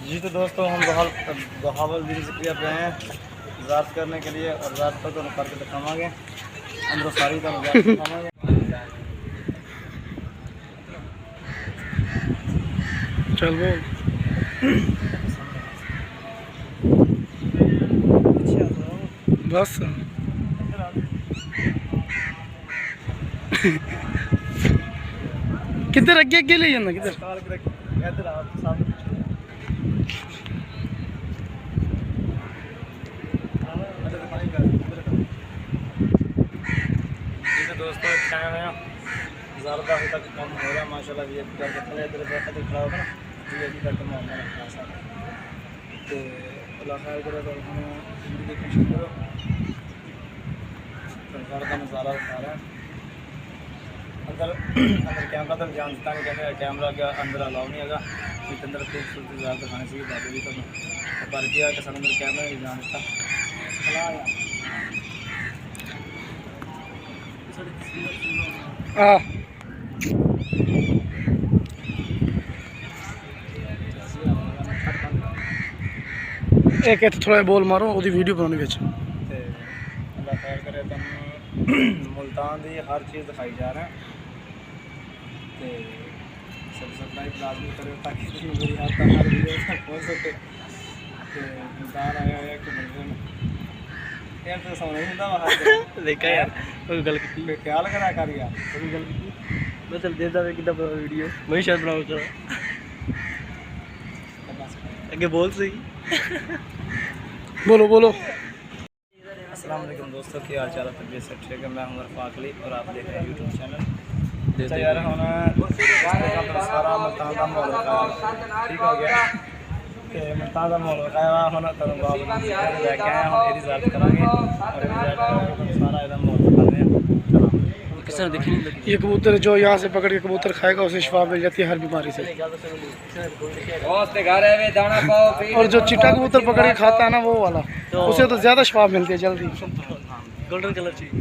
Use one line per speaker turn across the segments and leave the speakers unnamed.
जी तो दोस्तों हम बहावलदीन ज़िक्रिया पे हैं ज़ात करने के लिए और ज़ात पर तो करके दिखावांगे अंदर सारी तो दिखावांगे।
चल बोल। बस किधर अगे अगे ले जाना किधर
दोस्तों ज़्यादा तक कम हो रहा है माशाल्लाह। ये करके खड़े इधर बैठा तो खड़ा होगा ना ये भी करके मामला रखा सारा तो अल्लाह खैर करे तो हम ज़िंदगी की शुक्र तो घर का नज़ारा उठा रहा है। अंदर अंदर कैमरा तक जानता नहीं कहते कैमरा के अंदर अलाउ नहीं है कि अंदर खूबसूरती ज़्यादा दिखाने से बात भी तो पर किया कि सर अंदर कैमरा नहीं जानता
एक थोड़ा बोल मारो वो वीडियो बनाने बिच
अल्लाह खैर करे तुम मुल्तान की हर चीज़ दिखाई जा रहा है तो सब्सक्राइब लाजमी करो ताकि मेरी हाथ तक हर वीडियो तक पहुँच सके तो मुल्तान आया है कि यार तो समझ नहीं आता बाहर देखा यार कोई गल की ख्याल करा कर यार कोई गल की मैं चल देता वे कितना वीडियो वही शायद बनाओ चलो आगे बोल सही
बोलो बोलो।
अस्सलाम वालेकुम दोस्तों, क्या हाल चाल है? तबीयत सब ठीक है? मैं हूं रफ़ाकली और आप देख रहे हैं यूट्यूब चैनल। अच्छा यार हम सारा मुल्तान का माहौल ठीक हो गया कि मुल्तान का माहौल रखाया होना तो लेके आए हम रिजल्ट कराएंगे और रिजल्ट सारा एकदम माहौल दिखाते हैं।
ये कबूतर जो यहाँ से पकड़ के कबूतर खाएगा उसे शिफा मिल जाती है हर बीमारी से। और जो चिट्टा कबूतर पकड़ के खाता है ना वो वाला उसे तो ज़्यादा शिफा मिलती है जल्दी।
गोल्डन कलर चाहिए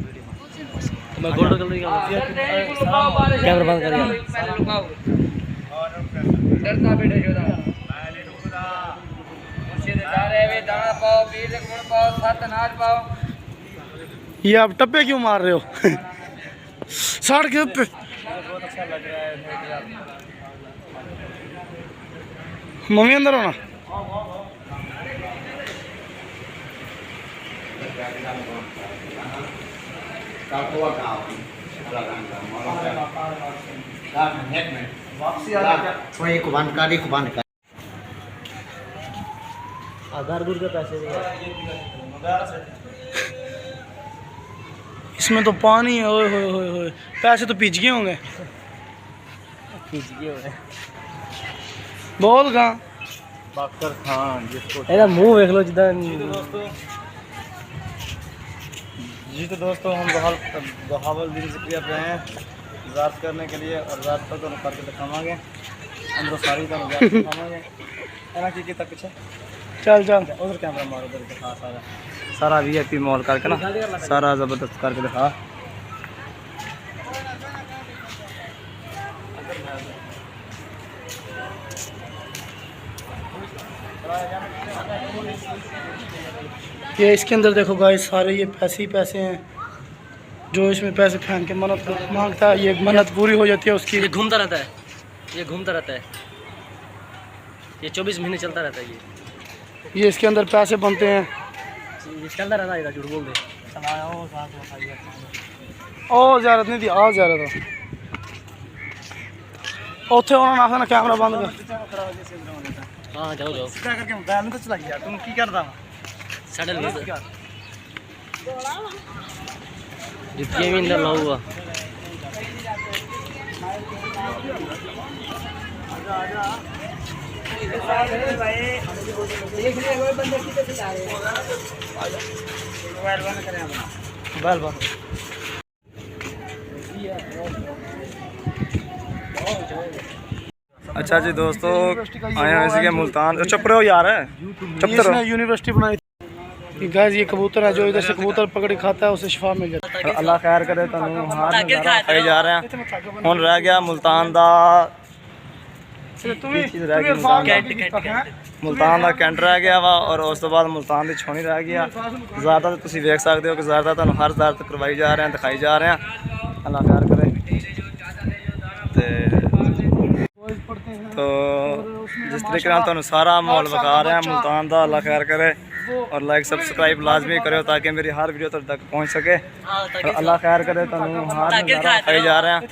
मैं गोल्डन कलर कैमरा बंद कर
ये आप टप्पे क्यों मार रहे हो? साड़ के पे
बहुत अच्छा लग रहा है।
मम्मी अंदर हो ना।
आधार गुर के पैसे
इसमें तो पानी है। ओए होए होए होए पैसे तो पीछ गए होंगे। बोल कहाँ
बाकर खान जिसको
मुंह देख लो जिदा।
जी तो दोस्तों हम बहावलदीन ज़िक्रिया पे हैं ज़ात करने के लिए और ज़ात पर तो करके दिखावांगे अंदर सारी तो दिखावांगे है कि तक पीछे
चल चल
उधर कैमरा मारो उधर दिखा सारा सारा VIP मॉल करके ना सारा ज़बरदस्त करके दिखा।
ये इसके अंदर देखो गाइस सारे ये पैसे ही पैसे हैं। जो इसमें पैसे फेंक के मन्नत मांगता है ये मन्नत पूरी हो जाती है उसकी।
ये घूमता रहता है, ये घूमता रहता है, ये 24 महीने चलता रहता है।
ये इसके अंदर पैसे बनते हैं।
ये चलता रहता है। झूठ बोल दे
ओ ज़्यारत नहीं थी आ ज़्यारत उत्थे उन्होंने आखना कैमरा बंद कर।
हाँ जाओ जाओ
करके मोबाइल में तो चला गया तुम की करदा
सडल जितने भी अंदर लाओ हुआ
मोबाइल बंद। अच्छा जी दोस्तों आए हैं इसी के मुल्तान चपड़े हो यार है
इसने यूनिवर्सिटी बनाई थी। गाइस ये कबूतर है जो इधर से कबूतर पकड़ के खाता है उसे शिफा मिल जाती है।
अल्लाह खैर करे तुहानू हार खाई जा रहे हैं। हुण रह गया मुल्तान दा
ਅੱਛਾ ਤੂੰ ਵੀ
ਇਹ ਚੀਜ਼ ਰਹਿ ਗਈ ਮੁਲਤਾਨ ਦਾ ਕੈਂਟ ਰਹਿ ਗਿਆ ਵਾ ਔਰ ਉਸ ਤੋਂ ਬਾਅਦ ਮੁਲਤਾਨ ਦੀ ਛੋਣੀ ਰਹਿ ਗਈ ਆ। ਜ਼ਿਆਦਾ ਤੁਸੀਂ ਵੇਖ ਸਕਦੇ ਹੋ ਕਿ ਜ਼ਿਆਦਾ ਤੁਹਾਨੂੰ ਹਰ ਜ਼ਾਰਤ ਕਰਵਾਈ ਜਾ ਰਹੇ ਆ, ਦਿਖਾਈ ਜਾ ਰਹੇ ਆ। ਅੱਲਾਹ ਖੈਰ ਕਰੇ। ਤੇ तो जिस तरीके ਨਾਲ ਤੁਹਾਨੂੰ ਸਾਰਾ ਮਾਹੌਲ ਵਿਖਾ ਰਿਹਾ ਮੁਲਤਾਨ ਦਾ, ਅੱਲਾਹ ਖੈਰ ਕਰੇ। और लाइक सब्सक्राइब लाजमी करो ताकि मेरी हर वीडियो तक पहुंच सके। अल्लाह खैर करे। तुहानू हर नज़ारा दिखाई जा रहे हैं।